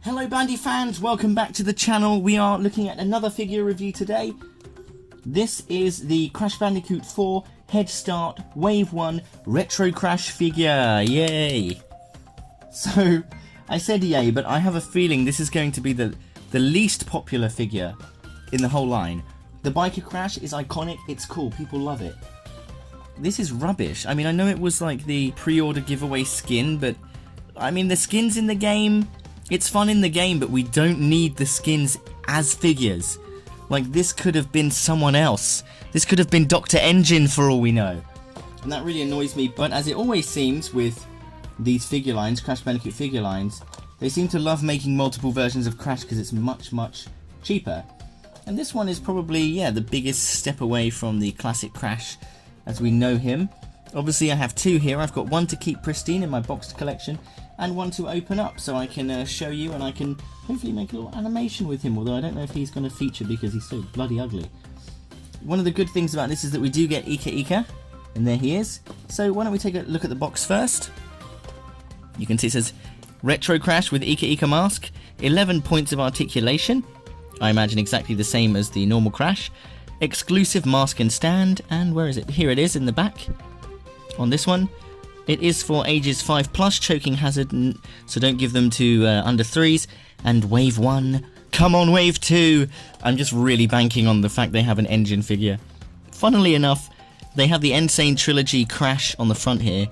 Hello Bandy fans, welcome back to the channel. We are looking at another figure review today. This is the Crash Bandicoot 4 Head Start Wave 1 Retro Crash figure. Yay! So, I said yay, but I have a feeling this is going to be the least popular figure in the whole line. The Biker Crash is iconic, it's cool, people love it. This is rubbish. I mean, I know it was like the pre-order giveaway skin, but I mean, the skins in the game, it's fun in the game, but we don't need the skins as figures. Like, this could have been someone else. This could have been Dr. N.Gin for all we know. And that really annoys me, but as it always seems with these figure lines, Crash Bandicoot figure lines, they seem to love making multiple versions of Crash because it's much, much cheaper. And this one is probably, yeah, the biggest step away from the classic Crash as we know him. Obviously I have two here. I've got one to keep pristine in my boxed collection and one to open up so I can show you, and I can hopefully make a little animation with him, although I don't know if he's going to feature because he's so bloody ugly. One of the good things about this is that we do get Ika Ika, and there he is. So why don't we take a look at the box first. You can see it says Retro Crash with Ika Ika mask, 11 points of articulation, I imagine exactly the same as the normal Crash, exclusive mask and stand, and where is it? Here it is in the back on this one. It is for ages 5+, choking hazard, so don't give them to under 3s. And Wave 1, come on Wave 2! I'm just really banking on the fact they have an N.Gin figure. Funnily enough, they have the Insane Trilogy Crash on the front here,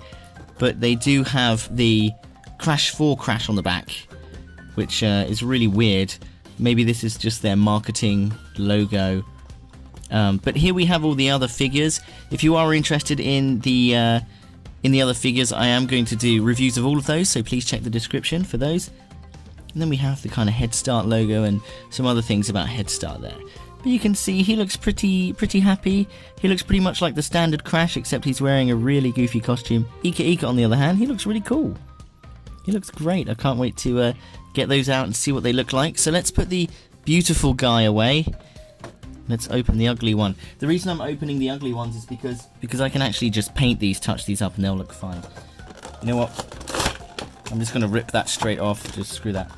but they do have the Crash 4 Crash on the back, which is really weird. Maybe this is just their marketing logo. But here we have all the other figures. If you are interested in the other figures, I am going to do reviews of all of those, so please check the description for those. And then we have the kind of Head Start logo and some other things about Head Start there. But you can see he looks pretty happy. He looks pretty much like the standard Crash, except he's wearing a really goofy costume. Ika Ika, on the other hand, he looks really cool. He looks great. I can't wait to get those out and see what they look like. So let's put the beautiful guy away. Let's open the ugly one. The reason I'm opening the ugly ones is because I can actually just paint these, touch these up, and they'll look fine. You know what? I'm just going to rip that straight off. Just screw that.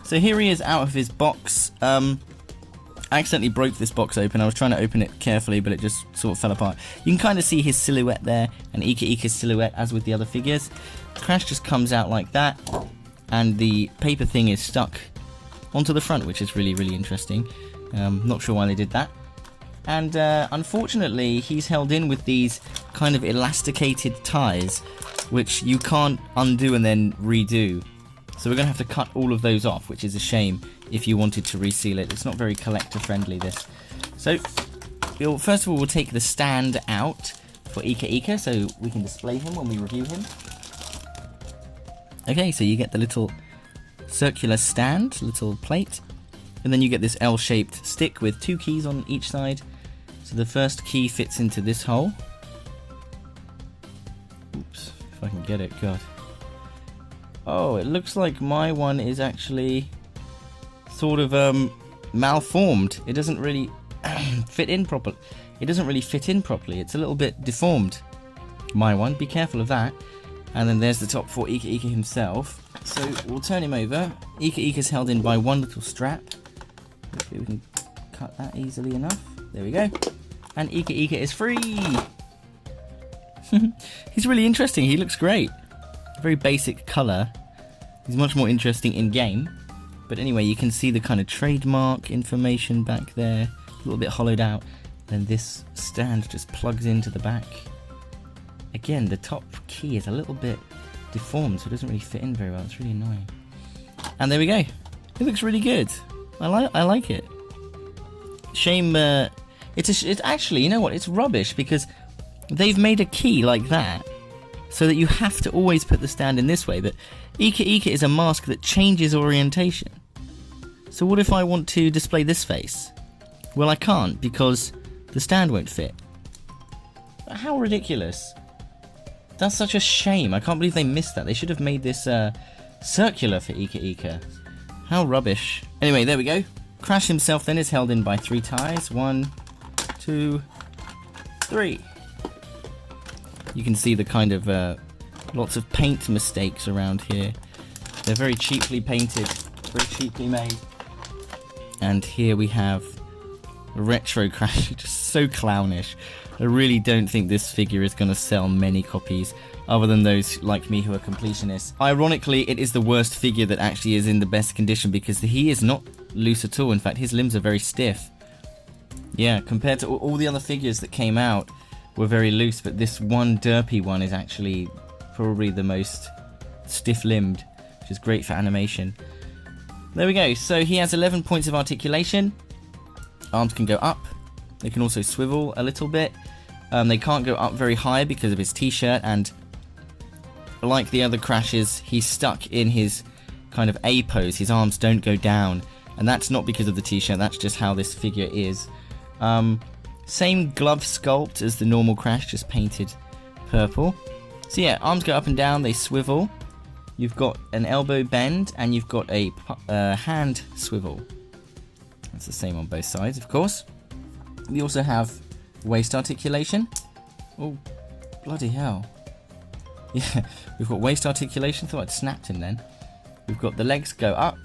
So here he is out of his box. I accidentally broke this box open. I was trying to open it carefully, but it just sort of fell apart. You can kind of see his silhouette there, and Ika Ika's silhouette, as with the other figures. Crash just comes out like that, and the paper thing is stuck onto the front, which is really, really interesting. Not sure why they did that. And unfortunately, he's held in with these kind of elasticated ties, which you can't undo and then redo. So we're going to have to cut all of those off, which is a shame if you wanted to reseal it. It's not very collector friendly, this. So, first of all, we'll take the stand out for Ika Ika so we can display him when we review him. Okay, so you get the little circular stand, little plate. And then you get this L-shaped stick with 2 keys on each side. So the first key fits into this hole. Oops, if I can get it, God. Oh, it looks like my one is actually sort of malformed. It doesn't really fit in properly. It doesn't really fit in properly. It's a little bit deformed. My one, be careful of that. And then there's the top for Ika Ika himself. So we'll turn him over. Ika Ika's held in by one little strap. Hopefully we can cut that easily enough. There we go. And Ika Ika is free! He's really interesting. He looks great. Very basic colour. He's much more interesting in-game. But anyway, you can see the kind of trademark information back there. A little bit hollowed out. Then this stand just plugs into the back. Again, the top key is a little bit deformed, so it doesn't really fit in very well. It's really annoying. And there we go. It looks really good. I like it. Shame, it's actually, you know what, it's rubbish because they've made a key like that so that you have to always put the stand in this way, but Ika Ika is a mask that changes orientation. So what if I want to display this face? Well, I can't because the stand won't fit. How ridiculous. That's such a shame. I can't believe they missed that. They should have made this circular for Ika Ika. How rubbish. Anyway, there we go. Crash himself then is held in by 3 ties. 1, 2, 3. You can see the kind of lots of paint mistakes around here. They're very cheaply painted very cheaply made. And here we have Retro Crash, just so clownish. I really don't think this figure is going to sell many copies, other than those like me who are completionists. Ironically, it is the worst figure that actually is in the best condition, because he is not loose at all. In fact, his limbs are very stiff. Yeah, compared to all the other figures that came out were very loose, but this one derpy one is actually probably the most stiff-limbed, which is great for animation. There we go. So he has 11 points of articulation. Arms can go up. They can also swivel a little bit. They can't go up very high because of his t-shirt, and like the other Crashes, he's stuck in his kind of A pose. His arms don't go down, and that's not because of the t-shirt, that's just how this figure is. Same glove sculpt as the normal Crash, just painted purple. So yeah, arms go up and down, they swivel. You've got an elbow bend, and you've got a hand swivel. That's the same on both sides, of course. We also have waist articulation. Oh, bloody hell. Yeah, we've got waist articulation. Thought I'd snapped him then. We've got the legs go up,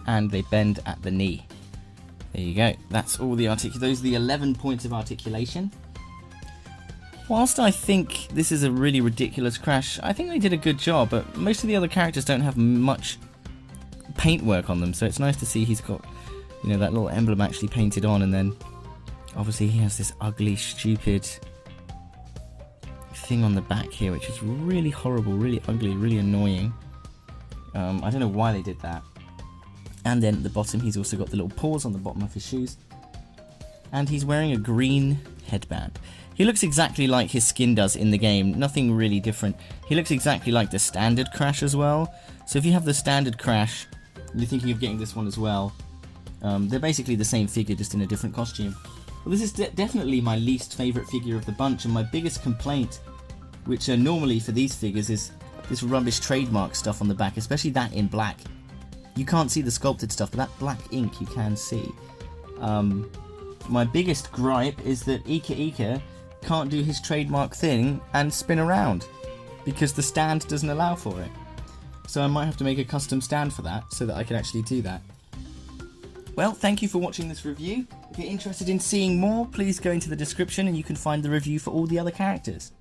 and they bend at the knee. There you go. That's all the those are the 11 points of articulation. Whilst I think this is a really ridiculous Crash, I think they did a good job, but most of the other characters don't have much paintwork on them, so it's nice to see he's got, you know, that little emblem actually painted on, and then obviously he has this ugly, stupid thing on the back here, which is really horrible, really ugly, really annoying. I don't know why they did that. And then at the bottom, he's also got the little paws on the bottom of his shoes. And he's wearing a green headband. He looks exactly like his skin does in the game, nothing really different. He looks exactly like the standard Crash as well. So if you have the standard Crash, you're thinking of getting this one as well. They're basically the same figure, just in a different costume. Well, this is definitely my least favourite figure of the bunch, and my biggest complaint, which normally for these figures, is this rubbish trademark stuff on the back, especially that in black. You can't see the sculpted stuff, but that black ink you can see. My biggest gripe is that Ika Ika can't do his trademark thing and spin around, because the stand doesn't allow for it. So I might have to make a custom stand for that, so that I can actually do that. Well, thank you for watching this review. If you're interested in seeing more, please go into the description and you can find the review for all the other characters.